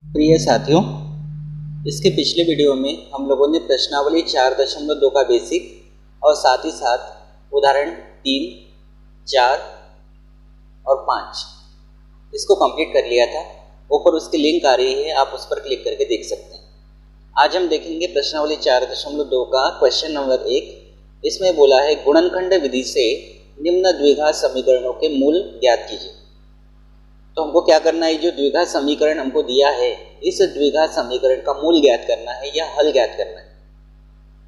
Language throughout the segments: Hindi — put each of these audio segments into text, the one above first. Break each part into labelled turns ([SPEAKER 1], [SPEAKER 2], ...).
[SPEAKER 1] प्रिय साथियों, इसके पिछले वीडियो में हम लोगों ने प्रश्नावली 4.2 का बेसिक और साथ ही साथ उदाहरण 3, 4 और 5 इसको कंप्लीट कर लिया था। ऊपर उसकी लिंक आ रही है, आप उस पर क्लिक करके देख सकते हैं। आज हम देखेंगे प्रश्नावली 4.2 का क्वेश्चन नंबर 1। इसमें बोला है गुणनखंड विधि से निम्न द्विघात समीकरणों के मूल ज्ञात कीजिए। तो हमको क्या करना है, जो द्विघात समीकरण हमको दिया है इस द्विघात समीकरण का मूल ज्ञात करना है या हल ज्ञात करना है।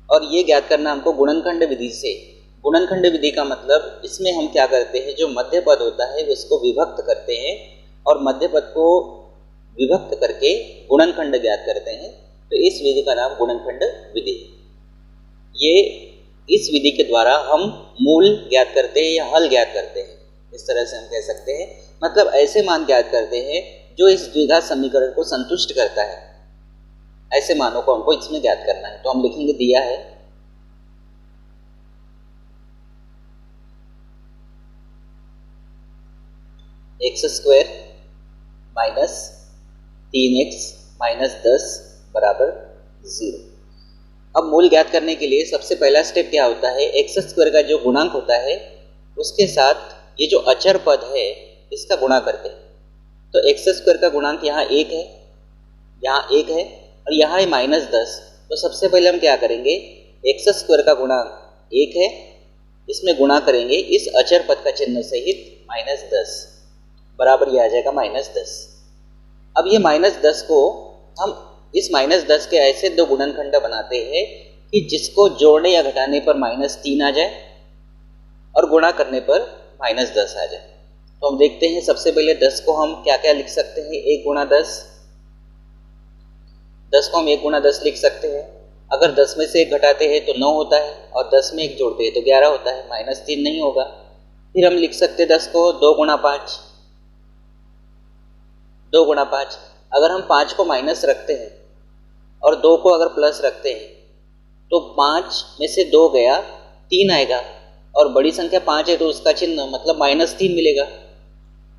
[SPEAKER 1] और ये ज्ञात करना हमको गुणनखंड विधि से। गुणनखंड विधि का मतलब इसमें हम क्या करते हैं, जो मध्य पद होता है उसको विभक्त करते हैं और मध्य पद को विभक्त करके गुणनखंड ज्ञात करते हैं। तो इस विधि का नाम गुणनखंड विधि। ये इस विधि के द्वारा हम मूल ज्ञात करते हैं या हल ज्ञात करते हैं, इस तरह से हम कह सकते हैं। मतलब ऐसे मान ज्ञात करते हैं जो इस द्विघात समीकरण को संतुष्ट करता है, ऐसे मानों को हमको इसमें ज्ञात करना है। तो हम लिखेंगे, दिया है x² माइनस 3x माइनस 10 बराबर 0। अब मूल ज्ञात करने के लिए सबसे पहला स्टेप क्या होता है, x² का जो गुणांक होता है उसके साथ ये जो अचर पद है इसका गुणा करते हैं। तो x² का गुणांक यहाँ 1 है, यहाँ 1 है और यहाँ है -10। तो सबसे पहले हम क्या करेंगे, x² का गुणांक 1 है, इसमें गुणा करेंगे इस अचर पद का चिन्ह सहित -10 बराबर ये आ जाएगा -10। अब ये -10 को हम इस -10 के ऐसे दो गुणनखंड बनाते हैं कि जिसको जोड़ने या घटाने पर -3 आ जाए और गुणा करने पर -10 आ जाए। तो हम देखते हैं, सबसे पहले 10 को हम क्या क्या लिख सकते हैं, 1 गुणा 10। 10 को हम 1 गुणा 10 लिख सकते हैं। अगर 10 में से 1 घटाते हैं तो 9 होता है और 10 में 1 जोड़ते हैं तो 11 होता है, -3 नहीं होगा। फिर हम लिख सकते हैं 10 को 2 गुणा 5। 2 गुणा 5, अगर हम 5 को माइनस रखते हैं और 2 को अगर प्लस रखते हैं तो 5 में से 2 गया, 3 आएगा और बड़ी संख्या 5 है तो उसका चिन्ह मतलब -3 मिलेगा।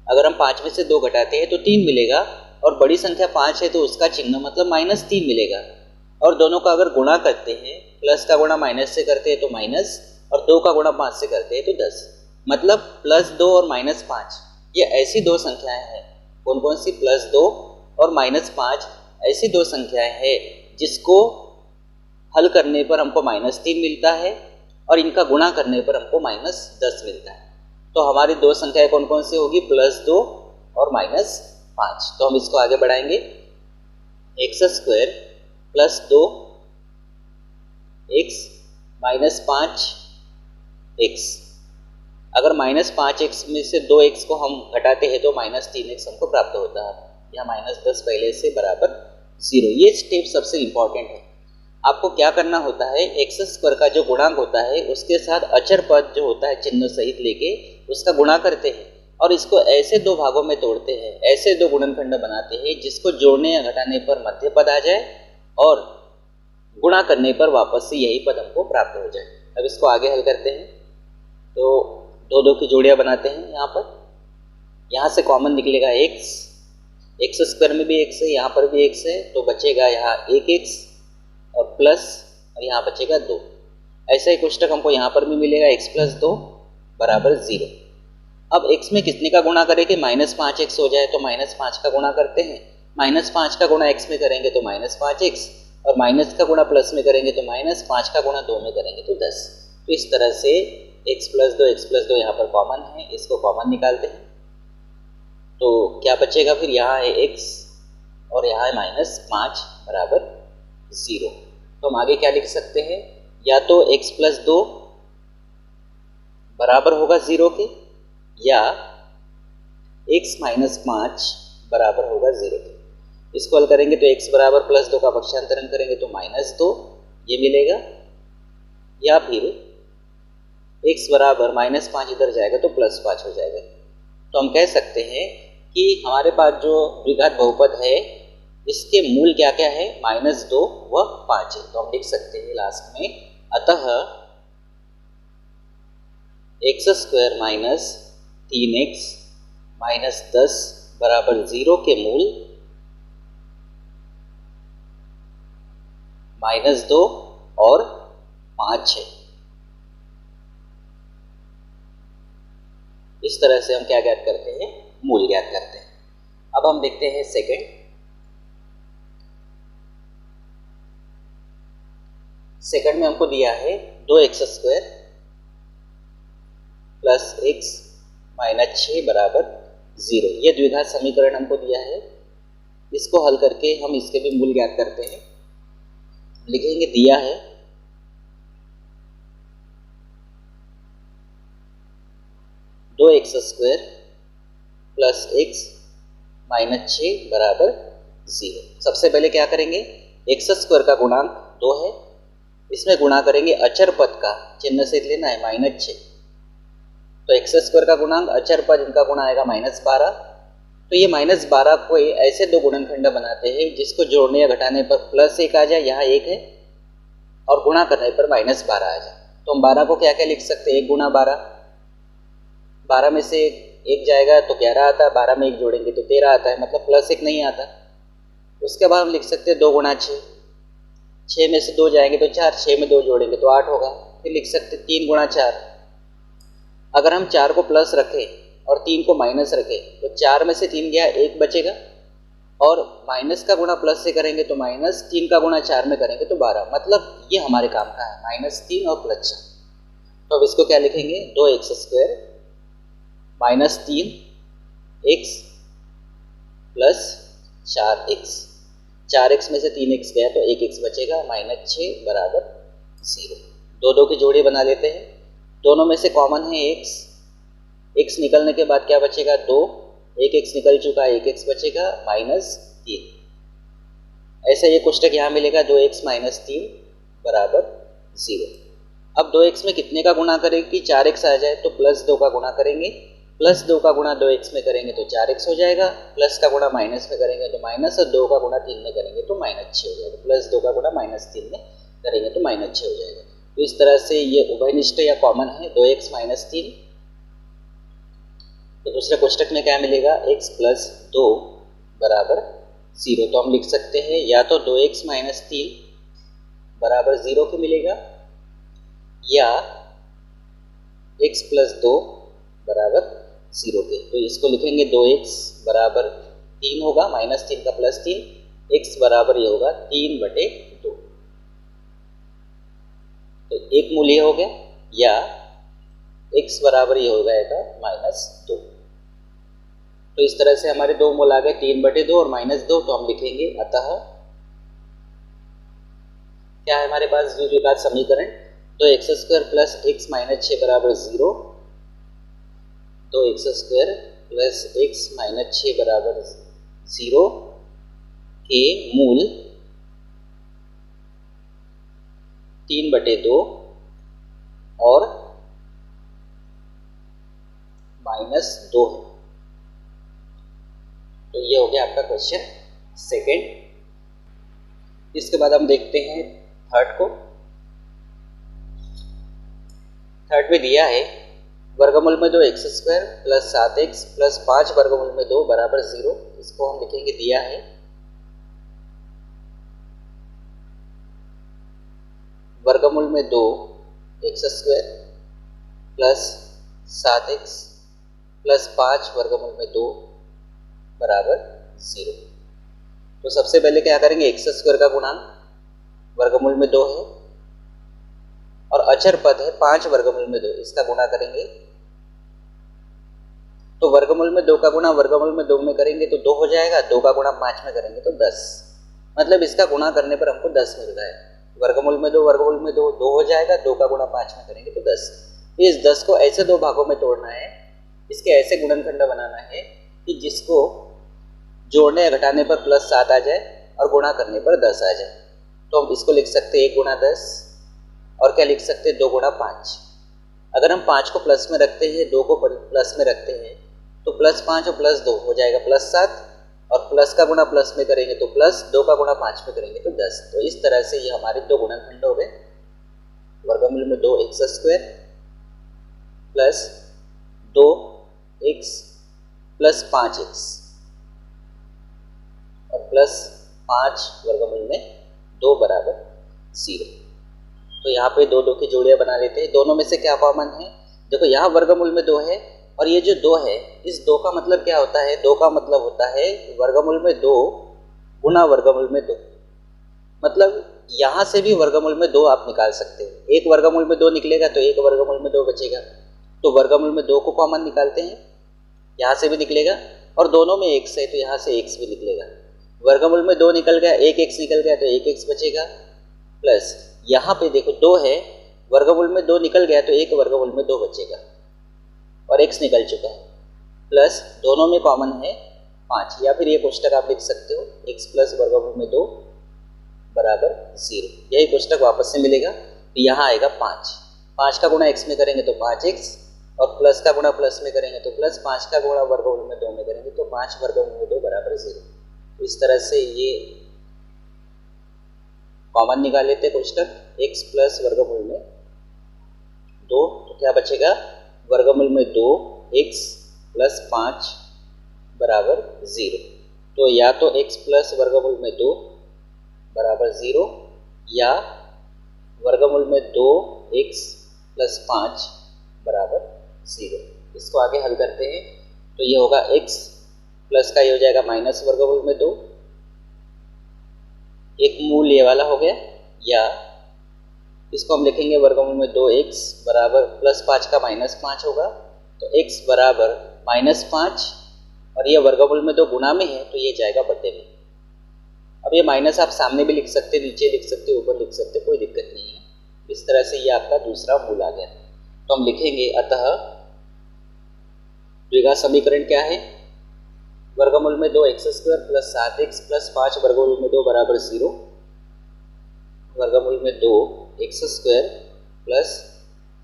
[SPEAKER 1] अगर हम 5 में से 2 घटाते हैं तो 3 मिलेगा और बड़ी संख्या 5 है तो उसका चिन्ह मतलब -3 मिलेगा। और दोनों का अगर गुणा करते हैं, प्लस का गुणा माइनस से करते हैं तो माइनस और 2 का गुणा 5 से करते हैं तो 10। मतलब +2 और -5 ये ऐसी दो संख्याएं हैं। कौन कौन सी? +2 और -5 ऐसी दो संख्याएं हैं जिसको हल करने पर हमको -3 मिलता है और इनका गुणा करने पर हमको -10 मिलता है। तो हमारी दो संख्याएं कौन कौन सी होगी, +2 और -5। तो हम इसको आगे बढ़ाएंगे, x² + 2 x माइनस 5x। अगर -5x में से 2x को हम घटाते हैं तो -3x हमको प्राप्त होता है। यहाँ -10 पहले से बराबर 0। ये स्टेप सबसे इम्पॉर्टेंट है। आपको क्या करना होता है, x² का जो गुणांक होता है उसके साथ अचर पद जो होता है चिन्ह सहित लेके उसका गुणा करते हैं और इसको ऐसे दो भागों में तोड़ते हैं, ऐसे दो गुणनखंड बनाते हैं जिसको जोड़ने या घटाने पर मध्य पद आ जाए और गुणा करने पर वापस से यही पद हमको प्राप्त हो जाए। अब इसको आगे हल करते हैं। तो 2 की जोड़ियाँ बनाते हैं। यहाँ पर यहाँ से कॉमन निकलेगा x² में भी x है, यहाँ पर भी x है, तो बचेगा यहाँ 1x और प्लस और यहाँ बचेगा 2। ऐसा ही कोष्टक हमको यहाँ पर भी मिलेगा, x + 2 बराबर 0। अब x में कितने का गुणा करें कि -5x हो जाए, तो -5 का गुणा करते हैं। -5 का गुणा x में करेंगे तो -5x और माइनस का गुणा प्लस में करेंगे तो -5 का गुणा 2 में करेंगे तो 10। तो इस तरह से x + 2 यहाँ पर कॉमन है, इसको कॉमन निकालते हैं तो क्या बचेगा, फिर यहाँ है x और यहाँ है -5 बराबर 0। तो हम आगे क्या लिख सकते हैं, या तो x + 2 बराबर होगा 0 के या x - 5 बराबर होगा 0 के। इसको हल करेंगे तो x बराबर +2 का पक्षांतरण करेंगे तो -2 ये मिलेगा, या फिर x बराबर -5 इधर जाएगा तो +5 हो जाएगा। तो हम कह सकते हैं कि हमारे पास जो द्विघात बहुपद है इसके मूल क्या क्या है, -2 व 5 है। तो हम लिख सकते हैं लास्ट में, अतः x² माइनस 3x माइनस 10 बराबर 0 के मूल -2 और 5 है। इस तरह से हम क्या ज्ञात करते हैं, मूल ज्ञात करते हैं। अब हम देखते हैं सेकंड में हमको दिया है 2x² प्लस x माइनस 6 बराबर 0। यह द्विघात समीकरण हमको दिया है। इसको हल करके हम इसके भी मूल ज्ञात करते हैं। लिखेंगे, दिया है 2x² प्लस x माइनस 6 बराबर 0। सबसे पहले क्या करेंगे, x² का गुणांक 2 है, इसमें गुणा करेंगे अचर पद का, चिन्ह से लेना है -6। तो x² का गुणांक अचर पद, इनका गुणा आएगा -12। तो ये -12 को ऐसे दो गुणनखंड बनाते हैं जिसको जोड़ने या घटाने पर +1 आ जाए, यहाँ 1 है, और गुणा करने पर -12 आ जाए। तो हम 12 को क्या क्या लिख सकते हैं, 1 गुणा 12, 12 में से 1 जाएगा तो 11 आता है, 12 में 1 जोड़ेंगे तो 13 आता है, मतलब +1 नहीं आता। उसके बाद हम लिख सकते हैं 2 गुणा 6, 6 में से 2 जाएंगे तो 4, 6 में 2 जोड़ेंगे तो 8 होगा। फिर लिख सकते 3 गुणा 4। अगर हम 4 को प्लस रखें और 3 को माइनस रखें तो 4 में से 3 गया, 1 बचेगा, और माइनस का गुणा प्लस से करेंगे तो -3 का गुणा 4 में करेंगे तो 12। मतलब ये हमारे काम का है, -3 और +4। तो अब इसको क्या लिखेंगे, 2x² minus 3x plus 4x। 4x में से 3x गया तो 1x बचेगा, -6 बराबर 0। दो की जोड़ी बना लेते हैं। दोनों में से कॉमन है x निकलने के बाद क्या बचेगा, 2, 1x निकल चुका है, 1x बचेगा, -3। ऐसा ये कोष्टक यहाँ मिलेगा, 2x माइनस 3 बराबर 0। अब 2x में कितने का गुणा करें कि 4x आ जाए, तो +2 का गुणा करेंगे, +2 का गुणा 2x में करेंगे तो 4x हो जाएगा, प्लस का गुणा माइनस में करेंगे तो माइनस, और 2 का गुणा 3 में करेंगे तो -6 हो जाएगा, +2 का गुणा -3 में करेंगे तो -6 हो जाएगा। तो इस तरह से ये उभयनिष्ठ या कॉमन है, 2x माइनस 3। तो दूसरे कोष्टक में क्या मिलेगा, x प्लस 2 बराबर 0। तो हम लिख सकते हैं या तो 2x माइनस 3 बराबर 0 के मिलेगा, या x प्लस 2 बराबर 0 के। तो इसको लिखेंगे 2x बराबर 3 होगा, -3 का +3, x बराबर ये होगा 3/2। तो एक मूल ये हो गया, या x बराबर ये हो जाएगा -2। तो इस तरह से हमारे दो मूल आ गए, 3/2 और -2। तो हम लिखेंगे अतः क्या है हमारे पास द्विघात समीकरण, तो x² प्लस x माइनस 6 बराबर 0, तो x² प्लस x माइनस 6 बराबर 0 के मूल 3/2 और -2 है। तो ये हो गया आपका क्वेश्चन सेकंड। इसके बाद हम देखते हैं थर्ड को। थर्ड में दिया है वर्गमूल में 2x² प्लस 7x प्लस 5 वर्गमूल में 2 बराबर 0। इसको हम लिखेंगे, दिया है वर्गमूल में 2x² प्लस 7x प्लस 5 वर्गमूल में 2 बराबर 0। तो सबसे पहले क्या करेंगे, x² का गुणांक वर्गमूल में 2 है और अचर पद है 5 वर्गमूल में 2, इसका गुणा करेंगे। तो वर्गमूल में 2 का गुणा वर्गमूल में 2 में करेंगे तो 2 हो जाएगा, 2 का गुणा 5 में करेंगे तो 10, मतलब इसका गुणा करने पर हमको 10 मिल रहा है। वर्गमूल में 2 वर्गमूल में 2 हो जाएगा, 2 का गुणा 5 में करेंगे तो 10। इस 10 को ऐसे दो भागों में तोड़ना है, इसके ऐसे गुणनखंड बनाना है कि जिसको जोड़ने या घटाने पर +7 आ जाए और गुणा करने पर 10 आ जाए। तो हम इसको लिख सकते हैं 1 गुणा 10, और क्या लिख सकते हैं 2 गुणा 5। अगर हम 5 को प्लस में रखते हैं, 2 को प्लस में रखते हैं, तो +5 और +2 हो जाएगा +7, और प्लस का गुणा प्लस में करेंगे तो प्लस, 2 का गुणा 5 में करेंगे तो 10। तो इस तरह से ये हमारे दो गुणनखंड हो गए, वर्गमूल में 2x² plus 2x plus 5x और प्लस 5 वर्गमूल में 2 बराबर 0। तो यहाँ पे दो दो की जोड़ियाँ बना लेते हैं। दोनों में से क्या कॉमन है? देखो यहाँ वर्गमूल में 2 है और ये जो 2 है, इस 2 का मतलब क्या होता है? 2 का मतलब होता है वर्गमूल में 2 गुना वर्गमूल में 2। मतलब यहाँ से भी वर्गमूल में 2 आप निकाल सकते हैं। एक वर्गमूल में 2 निकलेगा तो एक वर्गमूल में 2 बचेगा। तो वर्गमूल में 2 को कॉमन निकालते हैं, यहाँ से भी निकलेगा और दोनों में x है तो यहाँ से x भी निकलेगा। वर्गमूल में 2 निकल गया, एक x निकल गया तो एक x बचेगा, प्लस यहाँ पे देखो 2 है, वर्गमूल में 2 निकल गया तो एक वर्गमूल में 2 बचेगा और x निकल चुका है, प्लस दोनों में कॉमन है 5। या फिर ये कोष्टक आप लिख सकते हो x प्लस वर्गमूल में 2 बराबर 0। यही कोष्टक वापस से मिलेगा तो यहाँ आएगा 5। 5 का गुणा x में करेंगे तो 5x और प्लस का गुणा प्लस में करेंगे तो प्लस, 5 का गुणा वर्गमूल में 2 में करेंगे तो 5 वर्गमूल में 2 बराबर 0। तो इस तरह से ये कॉमन निकाल लेते हैं कोष्टक x प्लस वर्गमूल में 2। तो क्या बचेगा? वर्गमूल में 2x प्लस 5 बराबर 0। तो या तो x प्लस वर्गमूल में 2 बराबर 0 या वर्गमूल में 2x प्लस 5 बराबर 0। इसको आगे हल करते हैं तो ये होगा x प्लस का ये हो जाएगा माइनस वर्गमूल में 2, एक मूल ये वाला हो गया, या इसको हम लिखेंगे वर्गमूल में 2x बराबर प्लस 5 का माइनस 5 होगा तो x बराबर माइनस 5 और ये वर्गमूल में 2 गुणा में है तो ये जाएगा बटे में। अब ये माइनस आप सामने भी लिख सकते, नीचे लिख सकते, ऊपर लिख सकते, कोई दिक्कत नहीं है। इस तरह से ये आपका दूसरा मूल आ गया। तो हम लिखेंगे अतः द्विघात समीकरण क्या है? वर्गमूल में 2x² प्लस 7x प्लस 5 वर्गमूल में 2 बराबर 0। वर्गमूल में 2x² प्लस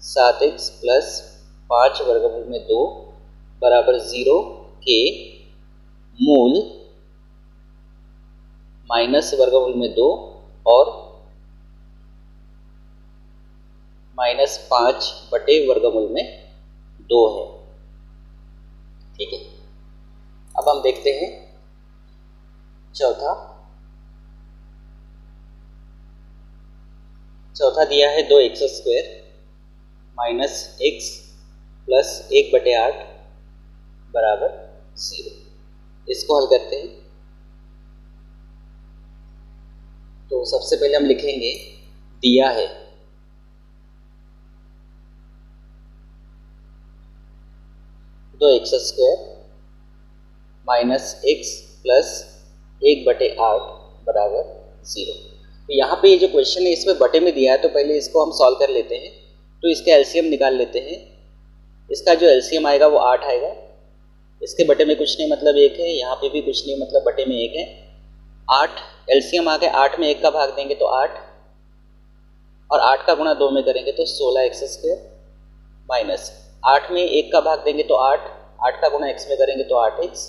[SPEAKER 1] 7x प्लस 5 वर्गमूल में 2 बराबर 0 के मूल माइनस वर्गमूल में 2 और माइनस 5 बटे वर्गमूल में 2 है। ठीक है, अब हम देखते हैं चौथा दिया है 2x² माइनस x प्लस 1 बटे 8 बराबर 0। इसको हल करते हैं तो सबसे पहले हम लिखेंगे दिया है 2x² माइनस x प्लस 1 बटे 8 बराबर 0। तो यहाँ पे ये जो क्वेश्चन है इसमें बटे में दिया है तो पहले इसको हम सॉल्व कर लेते हैं। तो इसका एलसीएम निकाल लेते हैं। इसका जो एलसीएम आएगा वो 8 आएगा। इसके बटे में कुछ नहीं मतलब 1 है, यहाँ पे भी कुछ नहीं मतलब बटे में 1 है। 8 एलसीएम आ गया, 8 में 1 का भाग देंगे तो 8 और 8 का गुणा 2 में करेंगे तो 16x² माइनस 8 में 1 का भाग देंगे तो 8, 8 का गुणा x में करेंगे तो 8x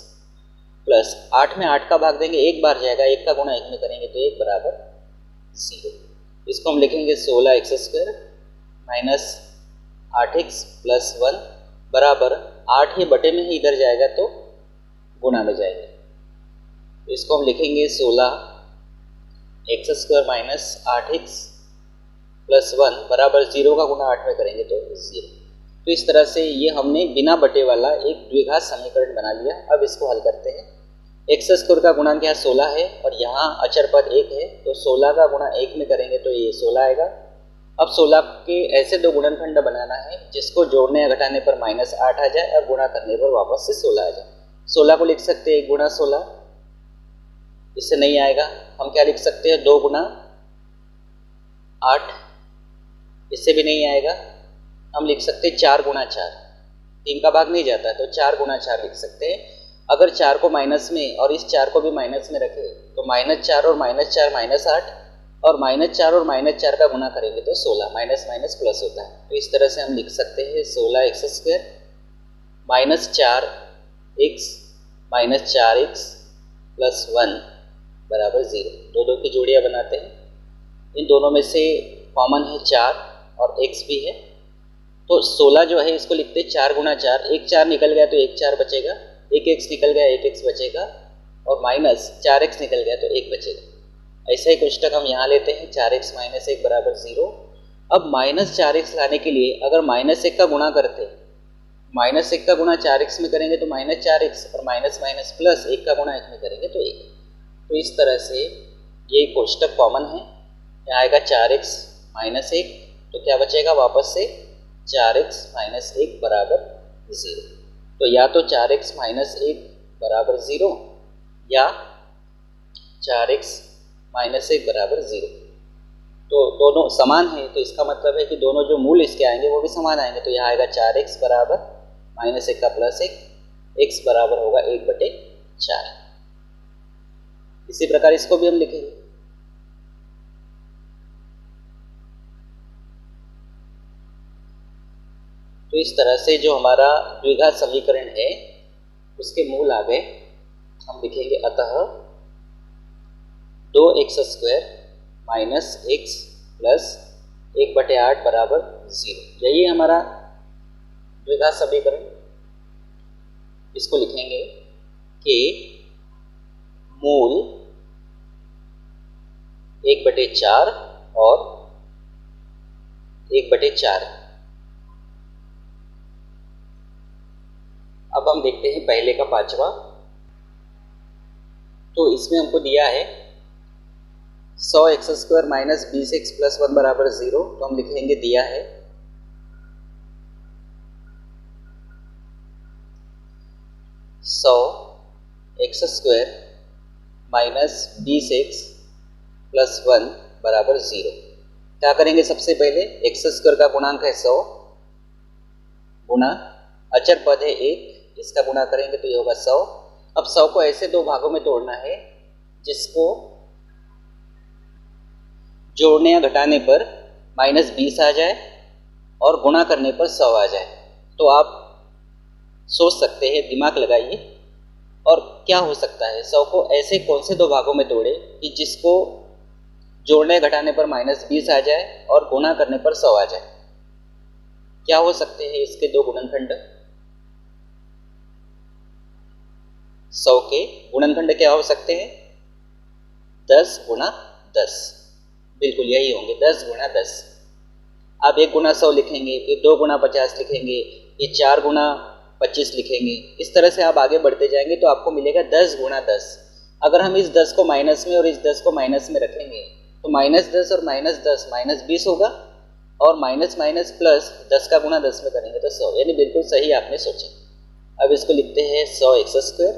[SPEAKER 1] प्लस 8 में 8 का भाग देंगे, एक बार जाएगा, 1 का गुणा 1 में करेंगे तो 1 बराबर 0। इसको हम लिखेंगे 16x² माइनस 8x प्लस 1 बराबर 8 ही बटे में ही इधर जाएगा तो गुणा में जाएगा। तो इसको हम लिखेंगे 16x² माइनस 8x प्लस 1 बराबर 0 का गुणा 8 में करेंगे तो 0। तो इस तरह से ये हमने बिना बटे वाला एक द्विघात समीकरण बना लिया। अब इसको हल करते हैं। x² का गुणांक यहाँ 16 है और यहाँ अचर पद 1 है तो 16 का गुणा 1 में करेंगे तो ये 16 आएगा। अब 16 के ऐसे दो गुणनखंड बनाना है जिसको जोड़ने या घटाने पर माइनस 8 आ जाए और गुणा करने पर वापस से 16 आ जाए। 16 को लिख सकते हैं 1 गुणा 16, इससे नहीं आएगा। हम क्या लिख सकते हैं 2 गुणा 8, इससे भी नहीं आएगा। हम लिख सकते हैं 4 गुणा 4, 3 का भाग नहीं जाता तो 4 गुणा 4 लिख सकते हैं। अगर 4 को माइनस में और इस 4 को भी माइनस में रखें तो -4 और -4 -8 और -4 और -4 का गुणा करेंगे तो 16, माइनस माइनस प्लस होता है। तो इस तरह से हम लिख सकते हैं 16x² minus 4x minus 4x plus 1 बराबर 0। दो दो की जोड़ियाँ बनाते हैं। इन दोनों में से कॉमन है 4 और x भी है तो 16 जो है इसको लिखते हैं 4 गुणा 4, एक 4 निकल गया तो एक 4 बचेगा, एक x निकल गया एक x बचेगा और माइनस 4x निकल गया तो 1 बचेगा। ऐसा ही कोष्टक हम यहाँ लेते हैं 4x माइनस 1 बराबर 0। अब माइनस 4x लाने के लिए अगर माइनस 1 का गुणा करते, माइनस 1 का गुणा 4x में करेंगे तो माइनस 4x, और माइनस माइनस प्लस 1 का गुणा इसमें करेंगे तो 1। तो इस तरह से ये कोष्टक कॉमन है। यहाँ आएगा 4x माइनस 1, तो क्या बचेगा वापस से 4x माइनस 1 बराबर 0। तो या तो 4x माइनस 1 बराबर 0 या 4x माइनस 1 बराबर 0। तो दोनों समान है, तो इसका मतलब है कि दोनों जो मूल इसके आएंगे वो भी समान आएंगे। तो यहाँ आएगा 4x बराबर माइनस 1 का प्लस 1, x बराबर होगा 1/4। इसी प्रकार इसको भी हम लिखेंगे। तो इस तरह से जो हमारा द्विघात समीकरण है उसके मूल आ गए। हम लिखेंगे अतः 2x² माइनस x प्लस 1/8 बराबर 0। यही हमारा द्विघात समीकरण। इसको लिखेंगे कि मूल 1/4 और 1/4। अब हम देखते हैं पहले का पांचवा। तो इसमें हमको दिया है 100x² माइनस 20x प्लस 1 बराबर 0। तो हम लिखेंगे दिया है 100x² माइनस 20x प्लस 1 बराबर 0। क्या करेंगे सबसे पहले, x² का गुणांक है 100 गुना अचर पद है 1, इसका गुणा करेंगे तो ये होगा 100। अब 100 को ऐसे दो भागों में तोड़ना है जिसको जोड़ने या घटाने पर माइनस 20 आ जाए और गुणा करने पर 100 आ जाए। तो आप सोच सकते हैं, दिमाग लगाइए, और क्या हो सकता है 100 को ऐसे कौन से दो भागों में तोड़े कि जिसको जोड़ने घटाने पर माइनस 20 आ जाए और गुणा करने पर 100 आ जाए। क्या हो सकते हैं इसके दो गुणनखंड? 100 के गुणनखंड क्या हो सकते हैं? 10 गुणा 10, बिल्कुल यही होंगे 10 गुणा 10। आप 1 गुणा 100 लिखेंगे, फिर 2 गुणा 50 लिखेंगे, फिर 4 गुणा 25 लिखेंगे। इस तरह से आप आगे बढ़ते जाएंगे तो आपको मिलेगा 10 गुणा 10। अगर हम इस 10 को माइनस में और इस 10 को माइनस में रखेंगे तो माइनस 10 और माइनस 10 माइनस 20 होगा, और माइनस माइनस प्लस 10 का गुणा 10 में करेंगे तो 100, यानी बिल्कुल सही आपने सोचा। अब इसको लिखते हैं 100x²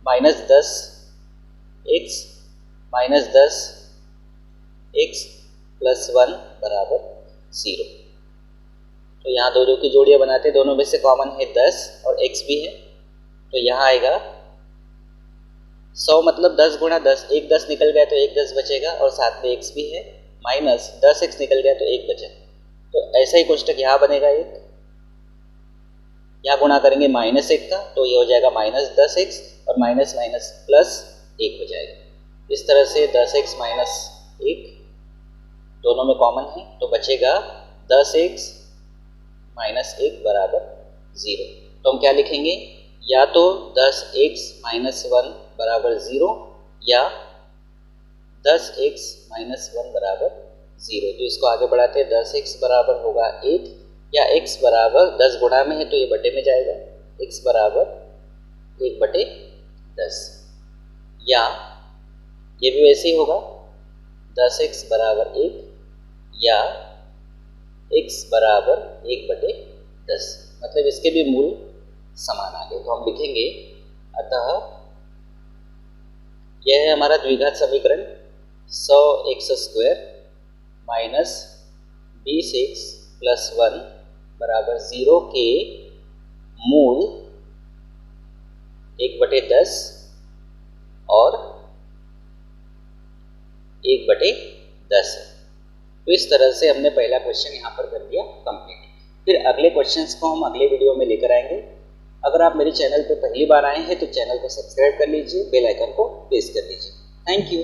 [SPEAKER 1] minus 10x minus 10x plus 1 बराबर 0। तो यहाँ दो दो की जोड़ियाँ बनाते हैं, दोनों में से कॉमन है 10 और x भी है। तो यहाँ आएगा 100 मतलब 10 गुणा 10, एक 10 निकल गया तो एक 10 बचेगा, और साथ में x भी है, माइनस 10x निकल गया तो 1 बचा। तो ऐसा ही कोष्टक यहाँ बनेगा एक, यहाँ गुणा करेंगे माइनस 1 का तो ये हो जाएगा माइनस 10x, और माइनस माइनस प्लस 1 हो जाएगा। इस तरह से 10x माइनस 1 दोनों में कॉमन है, तो बचेगा 10x माइनस 1 बराबर 0। तो हम क्या लिखेंगे, या तो 10x माइनस 1 बराबर 0 या 10x माइनस 1 बराबर 0। तो इसको आगे बढ़ाते हैं, 10x बराबर होगा 1, या x बराबर 10 गुणा में है तो ये बटे में जाएगा, x बराबर 1/10, या ये भी वैसे ही होगा 10x बराबर 1 या x बराबर 1/10, मतलब इसके भी मूल समान आ गए। तो हम लिखेंगे अतः यह है हमारा द्विघात समीकरण 100x² माइनस 20x प्लस 1 बराबर 0 के मूल 1/10 और 1/10 है। तो इस तरह से हमने पहला क्वेश्चन यहाँ पर कर दिया कंप्लीट। फिर अगले क्वेश्चंस को हम अगले वीडियो में लेकर आएंगे। अगर आप मेरे चैनल पर पहली बार आए हैं तो चैनल को सब्सक्राइब कर लीजिए, बेल आइकन को प्रेस कर लीजिए। Thank you.